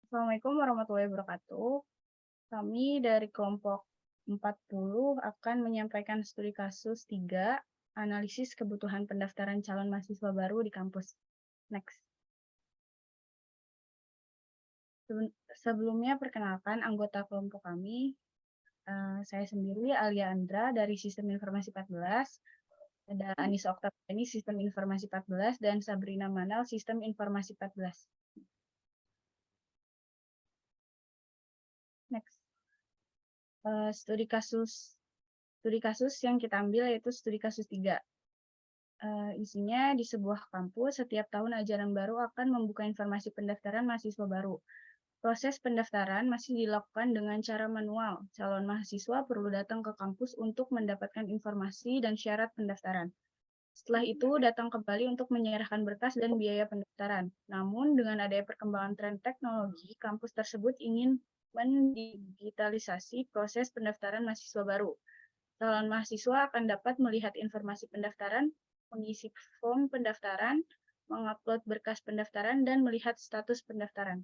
Assalamualaikum warahmatullahi wabarakatuh. Kami dari kelompok 40 akan menyampaikan studi kasus 3, analisis kebutuhan pendaftaran calon mahasiswa baru di kampus. Next. Sebelumnya perkenalkan anggota kelompok kami. Saya sendiri Alia Andra dari Sistem Informasi 14, ada Anissa Oktaviani Sistem Informasi 14, dan Sabrina Manal Sistem Informasi 14. Next. Studi kasus yang kita ambil yaitu studi kasus 3. Isinya di sebuah kampus, setiap tahun ajaran baru akan membuka informasi pendaftaran mahasiswa baru. Proses pendaftaran masih dilakukan dengan cara manual. Calon mahasiswa perlu datang ke kampus untuk mendapatkan informasi dan syarat pendaftaran. Setelah itu, datang kembali untuk menyerahkan berkas dan biaya pendaftaran. Namun, dengan adanya perkembangan tren teknologi, kampus tersebut ingin mendigitalisasi proses pendaftaran mahasiswa baru. Calon mahasiswa akan dapat melihat informasi pendaftaran, mengisi form pendaftaran, mengupload berkas pendaftaran, dan melihat status pendaftaran.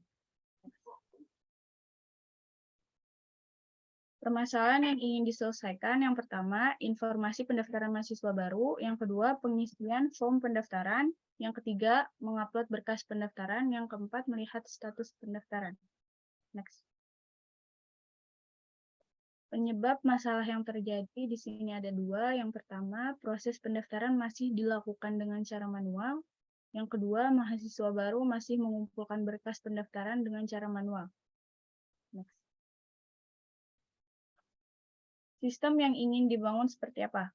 Permasalahan yang ingin diselesaikan, yang pertama, informasi pendaftaran mahasiswa baru, yang kedua, pengisian form pendaftaran, yang ketiga, mengupload berkas pendaftaran, yang keempat, melihat status pendaftaran. Next. Penyebab masalah yang terjadi di sini ada 2. Yang pertama, proses pendaftaran masih dilakukan dengan cara manual. Yang kedua, mahasiswa baru masih mengumpulkan berkas pendaftaran dengan cara manual. Next. Sistem yang ingin dibangun seperti apa?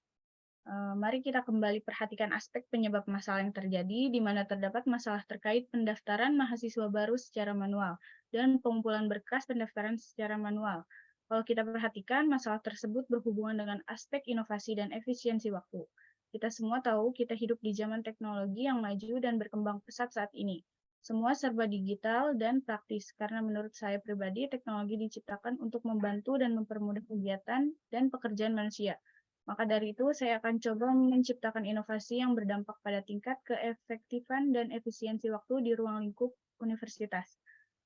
Mari kita kembali perhatikan aspek penyebab masalah yang terjadi, di mana terdapat masalah terkait pendaftaran mahasiswa baru secara manual dan pengumpulan berkas pendaftaran secara manual. Kalau kita perhatikan, masalah tersebut berhubungan dengan aspek inovasi dan efisiensi waktu. Kita semua tahu kita hidup di zaman teknologi yang maju dan berkembang pesat saat ini. Semua serba digital dan praktis, karena menurut saya pribadi, teknologi diciptakan untuk membantu dan mempermudah kegiatan dan pekerjaan manusia. Maka dari itu, saya akan coba menciptakan inovasi yang berdampak pada tingkat keefektifan dan efisiensi waktu di ruang lingkup universitas.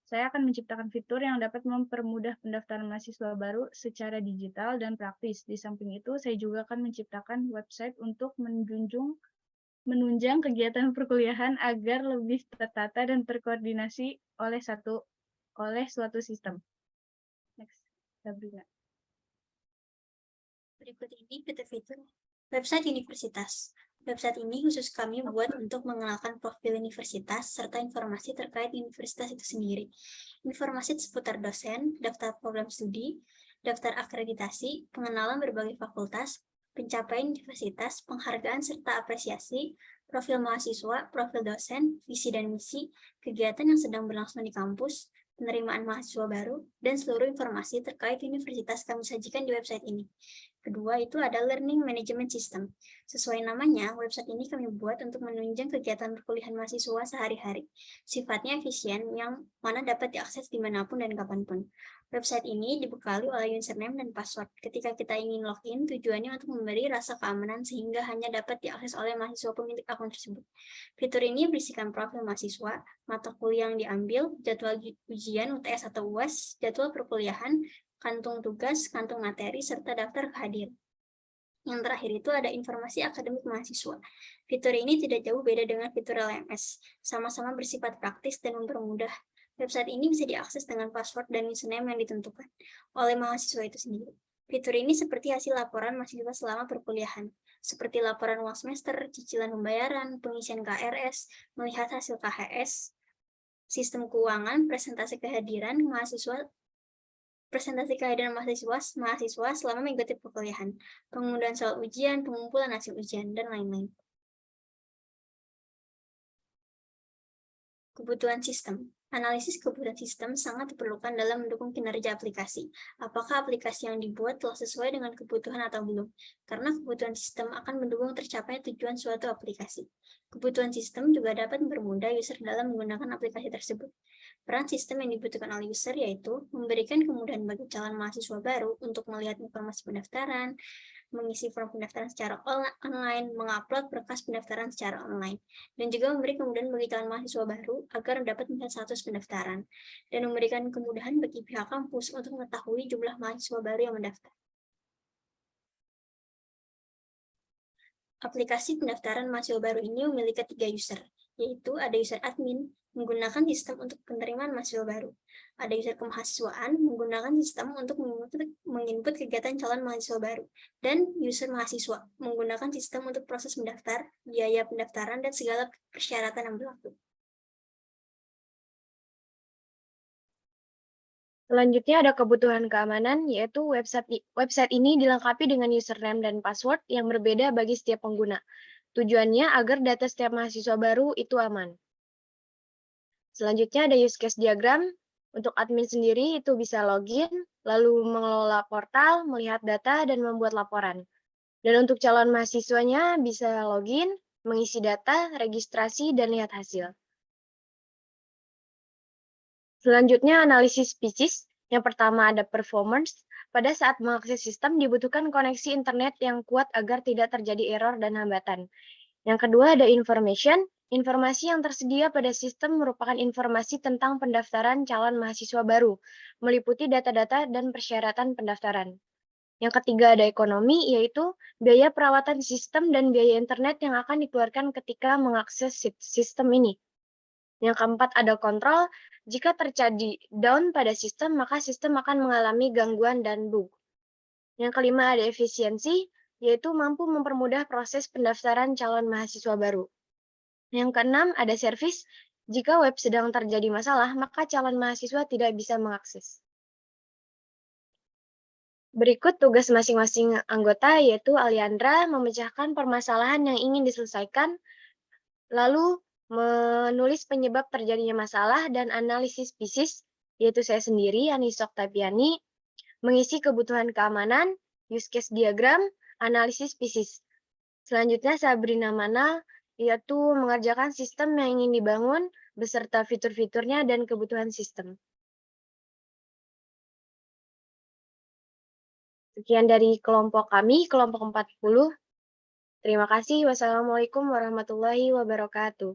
Saya akan menciptakan fitur yang dapat mempermudah pendaftaran mahasiswa baru secara digital dan praktis. Di samping itu, saya juga akan menciptakan website untuk menunjang kegiatan perkuliahan agar lebih tertata dan terkoordinasi oleh suatu sistem. Next, Sabrina. Berikut ini fitur-fitur website universitas. Website ini khusus kami buat untuk mengenalkan profil universitas serta informasi terkait universitas itu sendiri. Informasi seputar dosen, daftar program studi, daftar akreditasi, pengenalan berbagai fakultas, pencapaian universitas, penghargaan serta apresiasi, profil mahasiswa, profil dosen, visi dan misi, kegiatan yang sedang berlangsung di kampus, penerimaan mahasiswa baru, dan seluruh informasi terkait universitas kami sajikan di website ini. Kedua, itu ada Learning Management System. Sesuai namanya, website ini kami buat untuk menunjang kegiatan perkuliahan mahasiswa sehari-hari. Sifatnya efisien, yang mana dapat diakses dimanapun dan kapanpun. Website ini dibekali oleh username dan password. Ketika kita ingin login, tujuannya untuk memberi rasa keamanan sehingga hanya dapat diakses oleh mahasiswa pemilik akun tersebut. Fitur ini berisikan profil mahasiswa, mata kuliah yang diambil, jadwal ujian UTS atau UAS, jadwal perkuliahan, kantung tugas, kantung materi, serta daftar kehadiran. Yang terakhir itu ada informasi akademik mahasiswa. Fitur ini tidak jauh beda dengan fitur LMS, sama-sama bersifat praktis dan mempermudah. Website ini bisa diakses dengan password dan username yang ditentukan oleh mahasiswa itu sendiri. Fitur ini seperti hasil laporan mahasiswa selama perkuliahan, seperti laporan uang semester, cicilan pembayaran, pengisian KRS, melihat hasil KHS, sistem keuangan, presentasi kehadiran mahasiswa selama mengikuti perkuliahan, pengunduhan soal ujian, pengumpulan hasil ujian, dan lain-lain. Kebutuhan sistem. Analisis kebutuhan sistem sangat diperlukan dalam mendukung kinerja aplikasi. Apakah aplikasi yang dibuat telah sesuai dengan kebutuhan atau belum? Karena kebutuhan sistem akan mendukung tercapainya tujuan suatu aplikasi. Kebutuhan sistem juga dapat mempermudah user dalam menggunakan aplikasi tersebut. Peran sistem yang dibutuhkan oleh user yaitu memberikan kemudahan bagi calon mahasiswa baru untuk melihat informasi pendaftaran, mengisi form pendaftaran secara online, mengupload berkas pendaftaran secara online, dan juga memberi kemudahan bagi calon mahasiswa baru agar dapat melihat status pendaftaran, dan memberikan kemudahan bagi pihak kampus untuk mengetahui jumlah mahasiswa baru yang mendaftar. Aplikasi pendaftaran mahasiswa baru ini memiliki 3 user, yaitu ada user admin, menggunakan sistem untuk penerimaan mahasiswa baru. Ada user kemahasiswaan, menggunakan sistem untuk menginput kegiatan calon mahasiswa baru. Dan user mahasiswa, menggunakan sistem untuk proses mendaftar, biaya pendaftaran, dan segala persyaratan yang berlaku. Selanjutnya ada kebutuhan keamanan, yaitu website ini dilengkapi dengan username dan password yang berbeda bagi setiap pengguna. Tujuannya agar data setiap mahasiswa baru itu aman. Selanjutnya ada use case diagram. Untuk admin sendiri itu bisa login, lalu mengelola portal, melihat data, dan membuat laporan. Dan untuk calon mahasiswanya bisa login, mengisi data, registrasi, dan lihat hasil. Selanjutnya analisis species. Yang pertama ada performance. Pada saat mengakses sistem dibutuhkan koneksi internet yang kuat agar tidak terjadi error dan hambatan. Yang kedua ada information. Informasi yang tersedia pada sistem merupakan informasi tentang pendaftaran calon mahasiswa baru, meliputi data-data dan persyaratan pendaftaran. Yang ketiga ada ekonomi, yaitu biaya perawatan sistem dan biaya internet yang akan dikeluarkan ketika mengakses sistem ini. Yang keempat ada kontrol. Jika terjadi down pada sistem, maka sistem akan mengalami gangguan dan bug. Yang kelima ada efisiensi, yaitu mampu mempermudah proses pendaftaran calon mahasiswa baru. Yang keenam ada service. Jika web sedang terjadi masalah, maka calon mahasiswa tidak bisa mengakses. Berikut tugas masing-masing anggota, yaitu Aliandra memecahkan permasalahan yang ingin diselesaikan, lalu menulis penyebab terjadinya masalah dan analisis species, yaitu saya sendiri, Anisok Tapiani, mengisi kebutuhan keamanan, use case diagram, analisis species. Selanjutnya Sabrina Mana, yaitu mengerjakan sistem yang ingin dibangun beserta fitur-fiturnya dan kebutuhan sistem. Sekian dari kelompok kami, kelompok 40. Terima kasih. Wassalamualaikum warahmatullahi wabarakatuh.